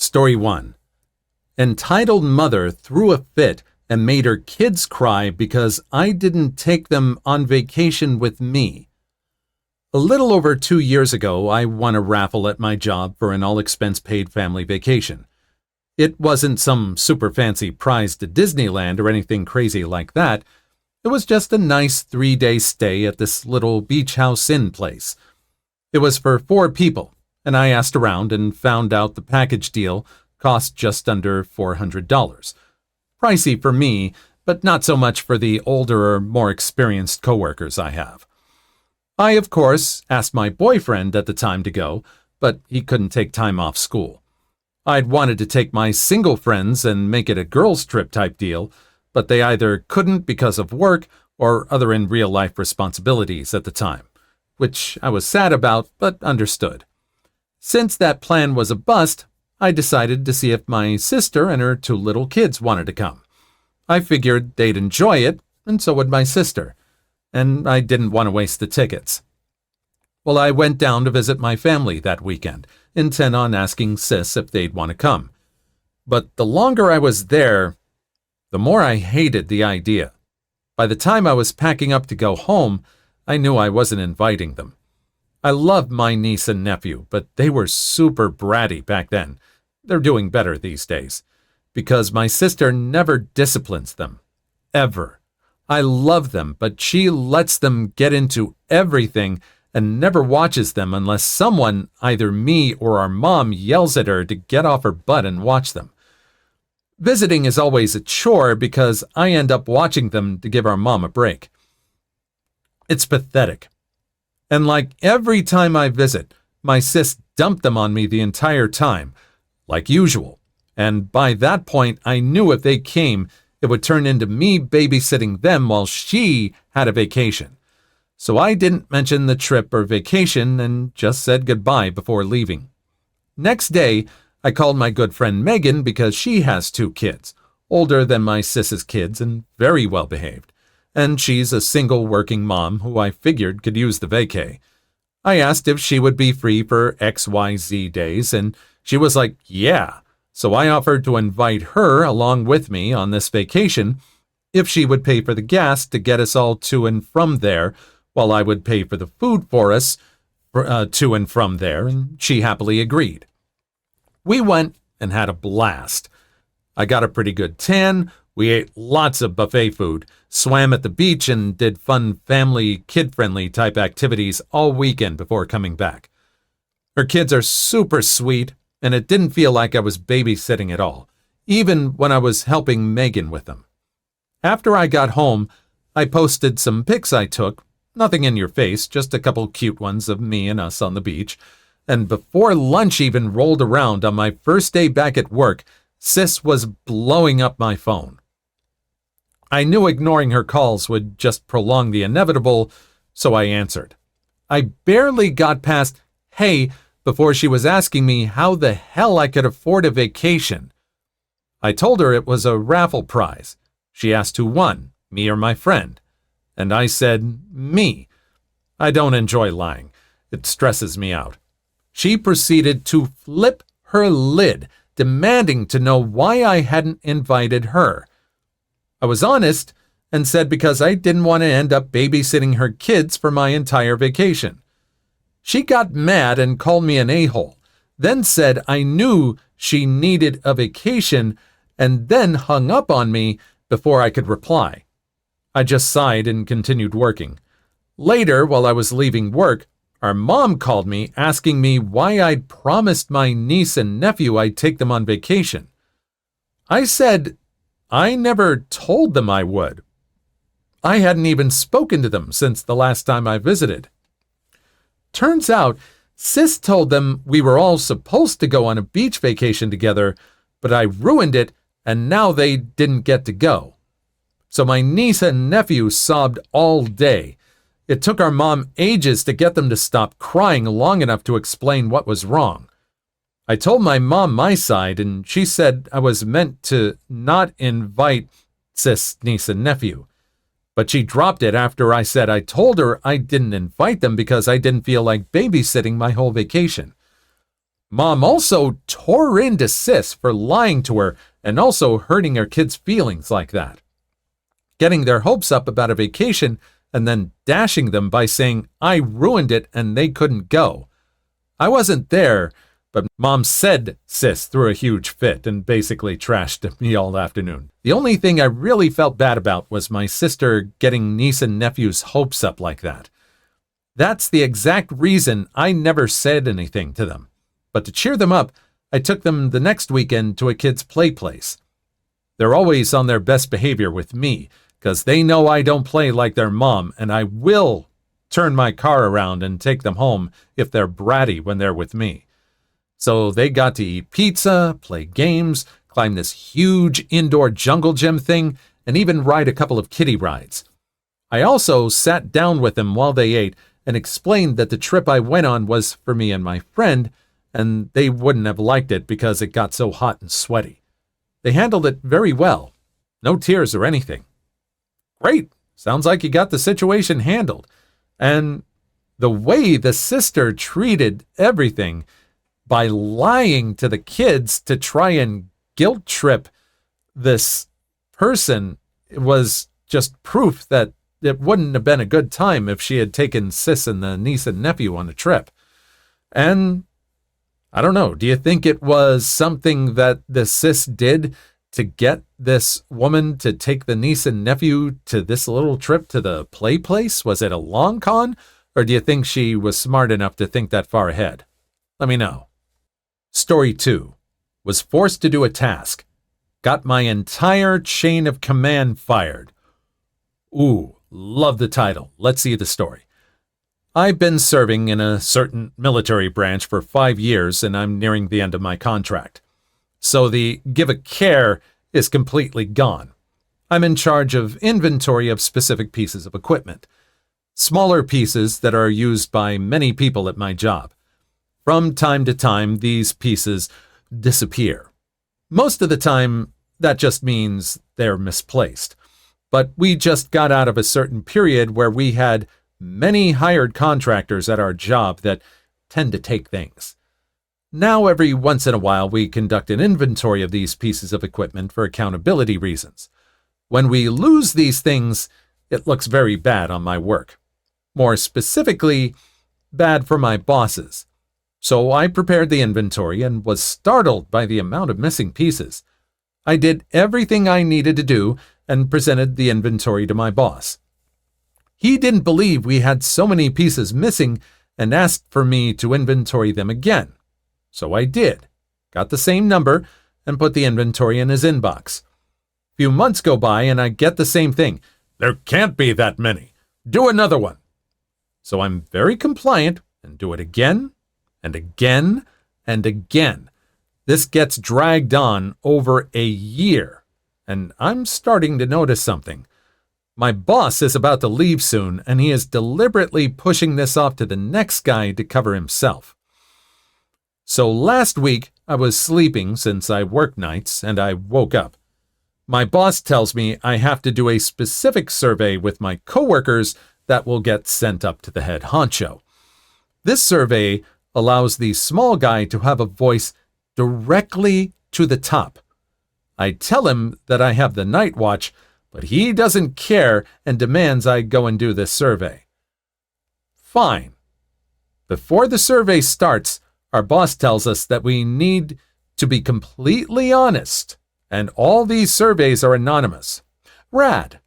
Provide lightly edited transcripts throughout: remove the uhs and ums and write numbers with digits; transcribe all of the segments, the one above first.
Story 1. Entitled mother threw a fit and made her kids cry because I didn't take them on vacation with me. A little over 2 years ago, I won a raffle at my job for an all-expense-paid family vacation. It wasn't some super fancy prize to Disneyland or anything crazy like that. It was just a nice 3-day stay at this little beach house inn place. It was for 4 people, and I asked around and found out the package deal cost just under $400. Pricey for me, but not so much for the older or more experienced coworkers I have. I, of course, asked my boyfriend at the time to go, but he couldn't take time off school. I'd wanted to take my single friends and make it a girls' trip type deal, but they either couldn't because of work or other in real-life responsibilities at the time, which I was sad about but understood. Since that plan was a bust, I decided to see if my sister and her 2 little kids wanted to come. I figured they'd enjoy it, and so would my sister, and I didn't want to waste the tickets. Well, I went down to visit my family that weekend, intent on asking Sis if they'd want to come. But the longer I was there, the more I hated the idea. By the time I was packing up to go home, I knew I wasn't inviting them. I loved my niece and nephew, but they were super bratty back then. They're doing better these days, because my sister never disciplines them. Ever. I love them, but she lets them get into everything and never watches them unless someone, either me or our mom, yells at her to get off her butt and watch them. Visiting is always a chore because I end up watching them to give our mom a break. It's pathetic. And like every time I visit, my sis dumped them on me the entire time, like usual. And by that point, I knew if they came, it would turn into me babysitting them while she had a vacation. So I didn't mention the trip or vacation and just said goodbye before leaving. Next day, I called my good friend Megan because she has 2 kids, older than my sis's kids and very well behaved. And she's a single working mom who I figured could use the vacay. I asked if she would be free for XYZ days, and she was like, yeah. So I offered to invite her along with me on this vacation if she would pay for the gas to get us all to and from there, while I would pay for the food for us to and from there, and she happily agreed. We went and had a blast. I got a pretty good tan. We ate lots of buffet food, swam at the beach, and did fun family, kid-friendly type activities all weekend before coming back. Her kids are super sweet, and it didn't feel like I was babysitting at all, even when I was helping Megan with them. After I got home, I posted some pics I took, nothing in your face, just a couple cute ones of me and us on the beach, and before lunch even rolled around on my first day back at work, Sis was blowing up my phone. I knew ignoring her calls would just prolong the inevitable, so I answered. I barely got past, hey, before she was asking me how the hell I could afford a vacation. I told her it was a raffle prize. She asked who won, me or my friend. And I said, me. I don't enjoy lying. It stresses me out. She proceeded to flip her lid, demanding to know why I hadn't invited her. I was honest and said because I didn't want to end up babysitting her kids for my entire vacation. She got mad and called me an a-hole, then said I knew she needed a vacation, and then hung up on me before I could reply. I just sighed and continued working. Later, while I was leaving work, our mom called me asking me why I'd promised my niece and nephew I'd take them on vacation. I said I never told them I would. I hadn't even spoken to them since the last time I visited. Turns out, Sis told them we were all supposed to go on a beach vacation together, but I ruined it and now they didn't get to go. So my niece and nephew sobbed all day. It took our mom ages to get them to stop crying long enough to explain what was wrong. I told my mom my side, and she said I was meant to not invite Sis, niece, and nephew. But she dropped it after I said I told her I didn't invite them because I didn't feel like babysitting my whole vacation. Mom also tore into Sis for lying to her and also hurting her kids' feelings like that. Getting their hopes up about a vacation and then dashing them by saying I ruined it and they couldn't go. I wasn't there, but Mom said Sis threw a huge fit and basically trashed me all afternoon. The only thing I really felt bad about was my sister getting niece and nephew's hopes up like that. That's the exact reason I never said anything to them. But to cheer them up, I took them the next weekend to a kid's play place. They're always on their best behavior with me, because they know I don't play like their mom, and I will turn my car around and take them home if they're bratty when they're with me. So they got to eat pizza, play games, climb this huge indoor jungle gym thing, and even ride a couple of kiddie rides. I also sat down with them while they ate and explained that the trip I went on was for me and my friend, and they wouldn't have liked it because it got so hot and sweaty. They handled it very well. No tears or anything. Great. Sounds like you got the situation handled. And the way the sister treated everything by lying to the kids to try and guilt trip this person was just proof that it wouldn't have been a good time if she had taken Sis and the niece and nephew on a trip. And I don't know, do you think it was something that the sis did to get this woman to take the niece and nephew to this little trip to the play place? Was it a long con? Or do you think she was smart enough to think that far ahead? Let me know. Story 2. Was forced to do a task. Got my entire chain of command fired. Ooh, love the title. Let's see the story. I've been serving in a certain military branch for 5 years, and I'm nearing the end of my contract. So the give a care is completely gone. I'm in charge of inventory of specific pieces of equipment. Smaller pieces that are used by many people at my job. From time to time, these pieces disappear. Most of the time, that just means they're misplaced. But we just got out of a certain period where we had many hired contractors at our job that tend to take things. Now, every once in a while, we conduct an inventory of these pieces of equipment for accountability reasons. When we lose these things, it looks very bad on my work. More specifically, bad for my bosses. So I prepared the inventory and was startled by the amount of missing pieces. I did everything I needed to do and presented the inventory to my boss. He didn't believe we had so many pieces missing and asked for me to inventory them again. So I did, got the same number, and put the inventory in his inbox. A few months go by and I get the same thing. There can't be that many. Do another one. So I'm very compliant and do it again and again and again. This gets dragged on over a year, and I'm starting to notice something. My boss is about to leave soon, and he is deliberately pushing this off to the next guy to cover himself. So last week, I was sleeping since I work nights, and I woke up. My boss tells me I have to do a specific survey with my coworkers that will get sent up to the head honcho. This survey allows the small guy to have a voice directly to the top. I tell him that I have the night watch, but he doesn't care and demands I go and do this survey. Fine. Before the survey starts, our boss tells us that we need to be completely honest, and all these surveys are anonymous. Rad.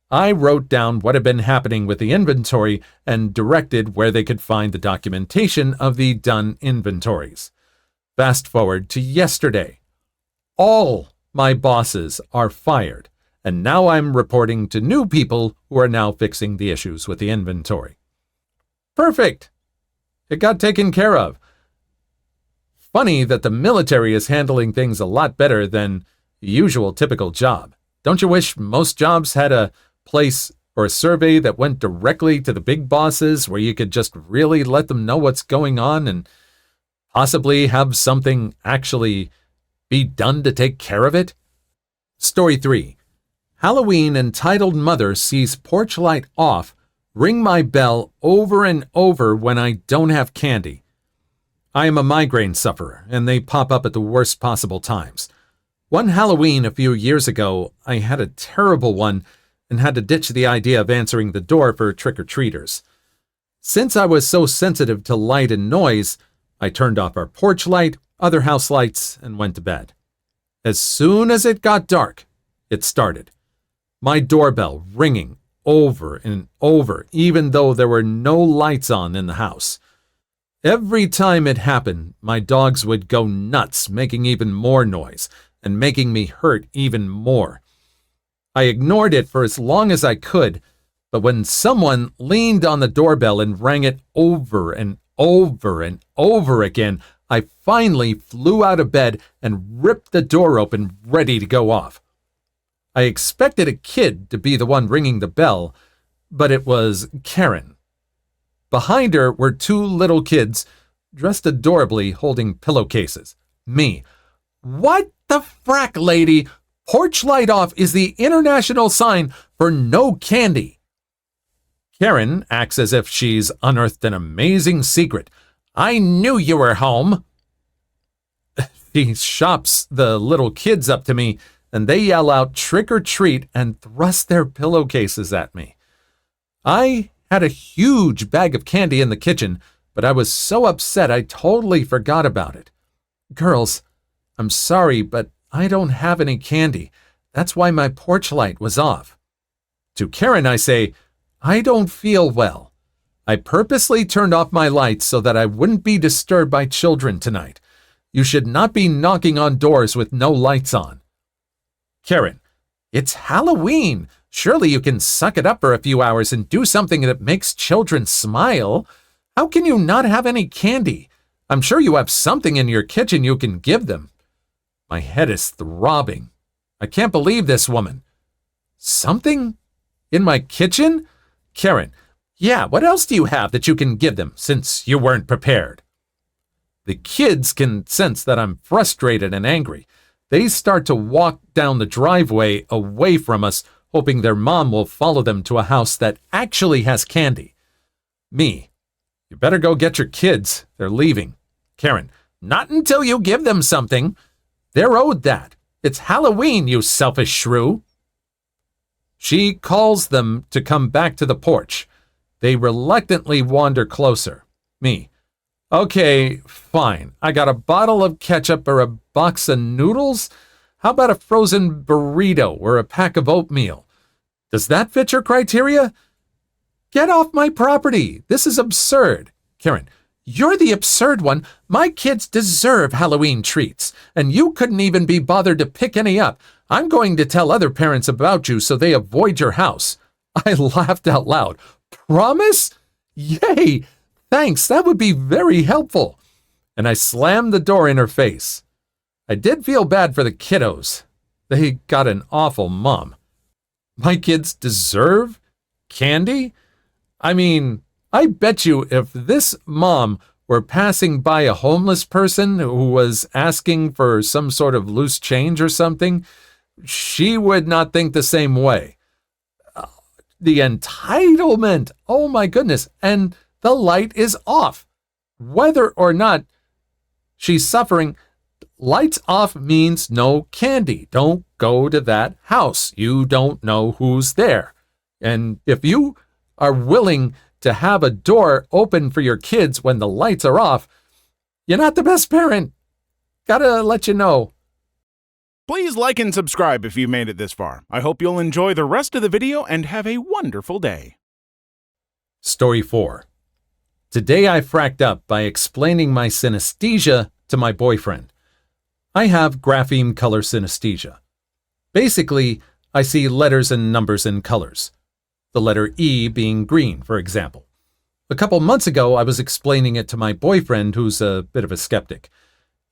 I wrote down what had been happening with the inventory and directed where they could find the documentation of the done inventories. Fast forward to yesterday. All my bosses are fired, and now I'm reporting to new people who are now fixing the issues with the inventory. Perfect. It got taken care of. Funny that the military is handling things a lot better than the usual typical job. Don't you wish most jobs had a place or a survey that went directly to the big bosses where you could just really let them know what's going on and possibly have something actually be done to take care of it? Story 3. Halloween entitled mother sees porch light off, ring my bell over and over when I don't have candy. I am a migraine sufferer, and they pop up at the worst possible times. One Halloween a few years ago, I had a terrible one and had to ditch the idea of answering the door for trick-or-treaters. Since I was so sensitive to light and noise, I turned off our porch light, other house lights, and went to bed. As soon as it got dark, it started. My doorbell ringing over and over, even though there were no lights on in the house. Every time it happened, my dogs would go nuts, making even more noise and making me hurt even more. I ignored it for as long as I could, but when someone leaned on the doorbell and rang it over and over and over again, I finally flew out of bed and ripped the door open, ready to go off. I expected a kid to be the one ringing the bell, but it was Karen. Behind her were two little kids, dressed adorably, holding pillowcases. Me. What the frack, lady? Porch light off is the international sign for no candy. Karen acts as if she's unearthed an amazing secret. I knew you were home. She shops the little kids up to me, and they yell out trick or treat and thrust their pillowcases at me. I had a huge bag of candy in the kitchen, but I was so upset I totally forgot about it. Girls, I'm sorry, but I don't have any candy. That's why my porch light was off. To Karen, I say, I don't feel well. I purposely turned off my lights so that I wouldn't be disturbed by children tonight. You should not be knocking on doors with no lights on. Karen, it's Halloween. Surely you can suck it up for a few hours and do something that makes children smile. How can you not have any candy? I'm sure you have something in your kitchen you can give them. My head is throbbing. I can't believe this woman. Something? In my kitchen? Karen, yeah, what else do you have that you can give them since you weren't prepared? The kids can sense that I'm frustrated and angry. They start to walk down the driveway away from us, hoping their mom will follow them to a house that actually has candy. Me, you better go get your kids. They're leaving. Karen, not until you give them something. They're owed that. It's Halloween, you selfish shrew. She calls them to come back to the porch. They reluctantly wander closer. Me, okay, fine. I got a bottle of ketchup or a box of noodles? How about a frozen burrito or a pack of oatmeal? Does that fit your criteria? Get off my property. This is absurd. Karen, you're the absurd one. My kids deserve Halloween treats, and you couldn't even be bothered to pick any up. I'm going to tell other parents about you so they avoid your house. I laughed out loud. Promise? Yay! Thanks, that would be very helpful. And I slammed the door in her face. I did feel bad for the kiddos. They got an awful mom. My kids deserve candy? I mean, I bet you if this mom were passing by a homeless person who was asking for some sort of loose change or something, she would not think the same way. The entitlement! Oh my goodness! And the light is off. Whether or not she's suffering, lights off means no candy. Don't go to that house. You don't know who's there. And if you are willing to have a door open for your kids when the lights are off, you're not the best parent. Gotta let you know. Please like and subscribe if you made it this far. I hope you'll enjoy the rest of the video and have a wonderful day. Story 4. Today I fracked up by explaining my synesthesia to my boyfriend. I have grapheme color synesthesia. Basically, I see letters and numbers in colors. The letter E being green, for example. A couple months ago, I was explaining it to my boyfriend, who's a bit of a skeptic.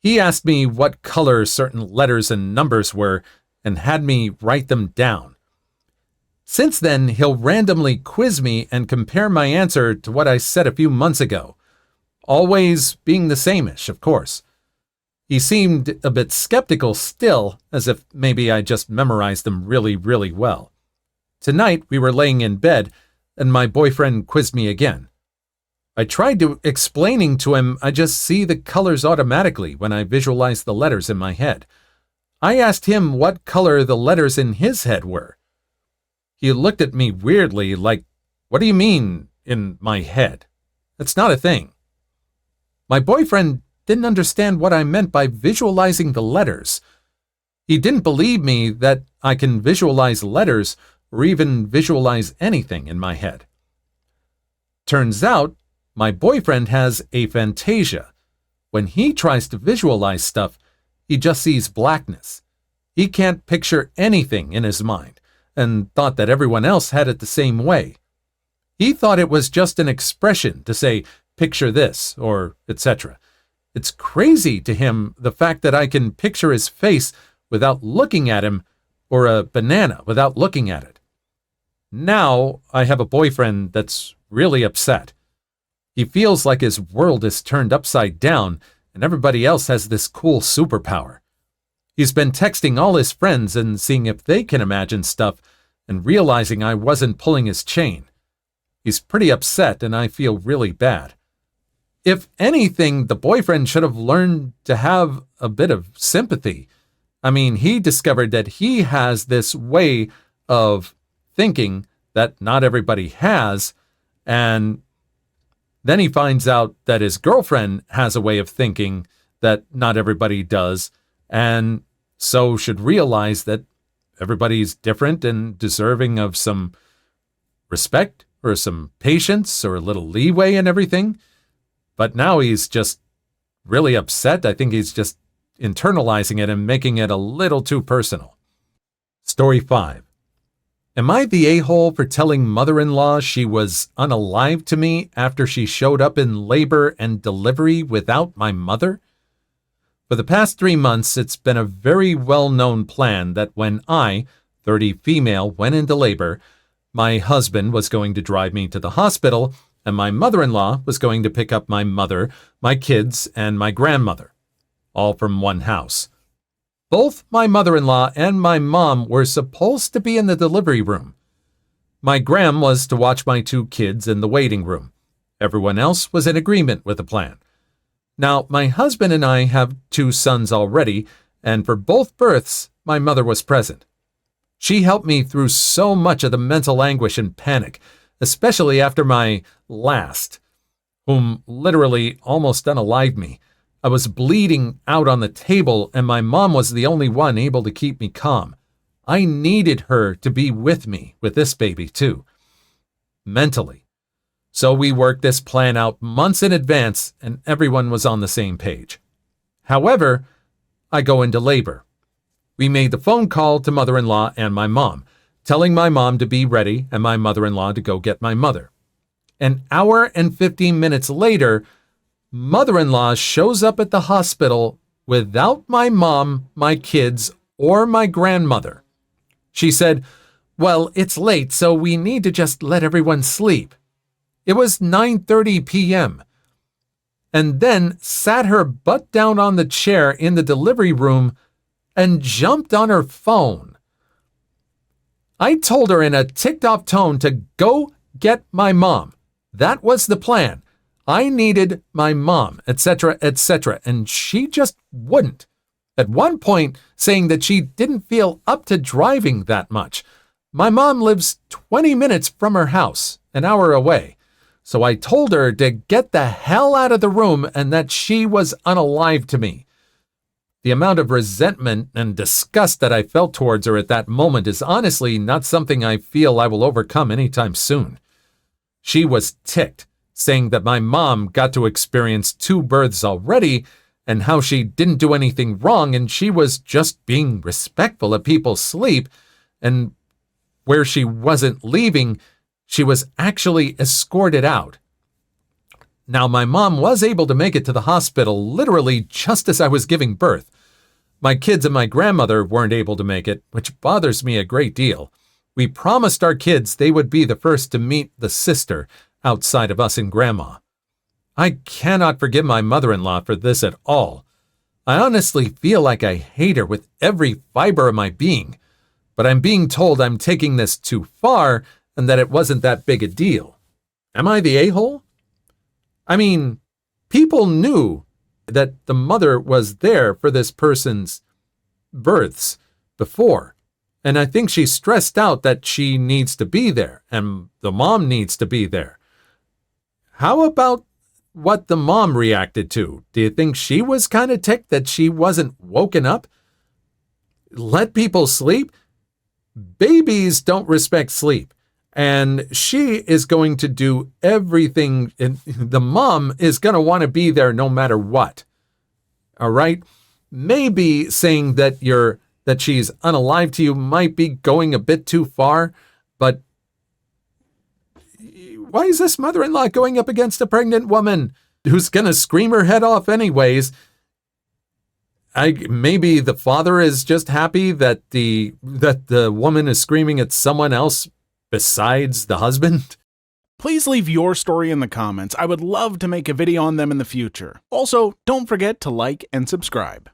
He asked me what color certain letters and numbers were and had me write them down. Since then, he'll randomly quiz me and compare my answer to what I said a few months ago. Always being the same-ish, of course. He seemed a bit skeptical still, as if maybe I just memorized them really, really well. Tonight, we were laying in bed, and my boyfriend quizzed me again. I tried to explaining to him I just see the colors automatically when I visualize the letters in my head. I asked him what color the letters in his head were. He looked at me weirdly like, "What do you mean, in my head? That's not a thing." My boyfriend didn't understand what I meant by visualizing the letters. He didn't believe me that I can visualize letters or even visualize anything in my head. Turns out, my boyfriend has aphantasia. When he tries to visualize stuff, he just sees blackness. He can't picture anything in his mind, and thought that everyone else had it the same way. He thought it was just an expression to say, "Picture this," or etc. It's crazy to him the fact that I can picture his face without looking at him, or a banana without looking at it. Now I have a boyfriend that's really upset. He feels like his world is turned upside down and everybody else has this cool superpower. He's been texting all his friends and seeing if they can imagine stuff and realizing I wasn't pulling his chain. He's pretty upset and I feel really bad. If anything, the boyfriend should have learned to have a bit of sympathy. I mean, he discovered that he has this way of thinking that not everybody has, and then he finds out that his girlfriend has a way of thinking that not everybody does, and so should realize that everybody's different and deserving of some respect or some patience or a little leeway and everything. But now he's just really upset. I think he's just internalizing it and making it a little too personal. Story 5. Am I the a-hole for telling mother-in-law she was unalive to me after she showed up in labor and delivery without my mother? For the past 3 months, it's been a very well-known plan that when I, 30 female, went into labor, my husband was going to drive me to the hospital, and my mother-in-law was going to pick up my mother, my kids, and my grandmother, all from one house. Both my mother-in-law and my mom were supposed to be in the delivery room. My gram was to watch my 2 kids in the waiting room. Everyone else was in agreement with the plan. Now, my husband and I have 2 sons already, and for both births, my mother was present. She helped me through so much of the mental anguish and panic, especially after my last, whom literally almost unalived me. I was bleeding out on the table, and my mom was the only one able to keep me calm. I needed her to be with me with this baby, too, mentally. So we worked this plan out months in advance, and everyone was on the same page. However, I go into labor. We made the phone call to mother-in-law and my mom, telling my mom to be ready and my mother-in-law to go get my mother. An hour and 15 minutes later, mother-in-law shows up at the hospital without my mom, my kids, or my grandmother. She said, "Well, it's late, so we need to just let everyone sleep." It was 9:30 p.m. and then sat her butt down on the chair in the delivery room and jumped on her phone. I told her in a ticked-off tone to go get my mom. That was the plan. I needed my mom, etc., etc., and she just wouldn't. At one point, saying that she didn't feel up to driving that much. My mom lives 20 minutes from her house, an hour away. So I told her to get the hell out of the room and that she was unalive to me. The amount of resentment and disgust that I felt towards her at that moment is honestly not something I feel I will overcome anytime soon. She was ticked, saying that my mom got to experience 2 births already and how she didn't do anything wrong and she was just being respectful of people's sleep, and where she wasn't leaving, she was actually escorted out. Now, my mom was able to make it to the hospital literally just as I was giving birth. My kids and my grandmother weren't able to make it, which bothers me a great deal. We promised our kids they would be the first to meet the sister outside of us and Grandma. I cannot forgive my mother-in-law for this at all. I honestly feel like I hate her with every fiber of my being, but I'm being told I'm taking this too far and that it wasn't that big a deal. Am I the a-hole? I mean, people knew that the mother was there for this person's births before. And I think she stressed out that she needs to be there and the mom needs to be there. How about what the mom reacted to? Do you think she was kind of ticked that she wasn't woken up? Let people sleep? Babies don't respect sleep. And she is going to do everything. And the mom is going to want to be there no matter what. All right? Maybe saying that she's unalive to you might be going a bit too far, but why is this mother-in-law going up against a pregnant woman who's going to scream her head off anyways? Maybe the father is just happy that the woman is screaming at someone else besides the husband. Please leave your story in the comments. I would love to make a video on them in the future. Also, don't forget to like and subscribe.